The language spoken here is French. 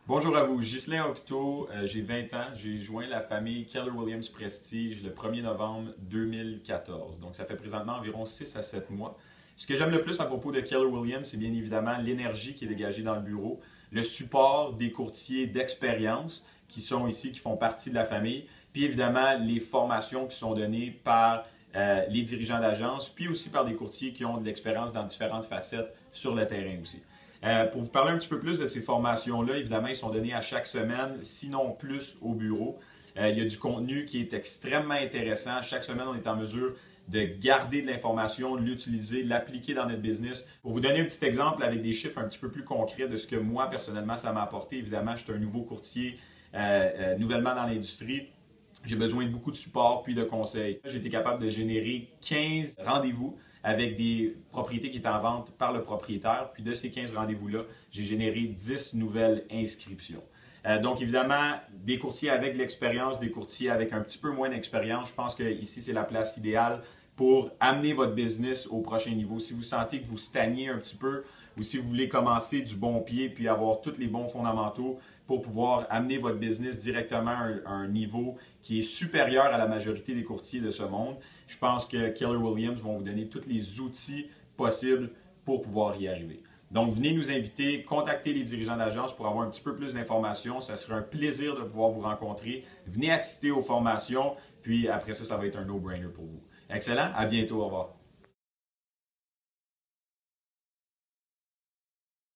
Bonjour à vous, Ghislain Octo, j'ai 20 ans, j'ai joint la famille Keller Williams Prestige le 1er novembre 2014. Donc ça fait présentement environ 6 à 7 mois. Ce que j'aime le plus à propos de Keller Williams, c'est bien évidemment l'énergie qui est dégagée dans le bureau, le support des courtiers d'expérience qui sont ici, qui font partie de la famille, puis évidemment les formations qui sont données par les dirigeants d'agence, puis aussi par des courtiers qui ont de l'expérience dans différentes facettes sur le terrain aussi. Pour vous parler un petit peu plus de ces formations-là, évidemment, ils sont donnés à chaque semaine, sinon plus au bureau. Il y a du contenu qui est extrêmement intéressant. Chaque semaine, on est en mesure de garder de l'information, de l'utiliser, de l'appliquer dans notre business. Pour vous donner un petit exemple avec des chiffres un petit peu plus concrets de ce que moi, personnellement, ça m'a apporté. Évidemment, je suis un nouveau courtier nouvellement dans l'industrie. J'ai besoin de beaucoup de support puis de conseils. J'ai été capable de générer 15 rendez-vous avec des propriétés qui étaient en vente par le propriétaire. Puis de ces 15 rendez-vous-là, j'ai généré 10 nouvelles inscriptions. Donc évidemment, des courtiers avec de l'expérience, des courtiers avec un petit peu moins d'expérience, je pense que ici c'est la place idéale pour amener votre business au prochain niveau. Si vous sentez que vous stagnez un petit peu ou si vous voulez commencer du bon pied puis avoir tous les bons fondamentaux pour pouvoir amener votre business directement à un niveau qui est supérieur à la majorité des courtiers de ce monde, je pense que Keller Williams vont vous donner tous les outils possibles pour pouvoir y arriver. Donc, venez nous inviter, contactez les dirigeants d'agence pour avoir un petit peu plus d'informations. Ça serait un plaisir de pouvoir vous rencontrer. Venez assister aux formations, puis après ça, ça va être un no-brainer pour vous. Excellent, à bientôt, au revoir.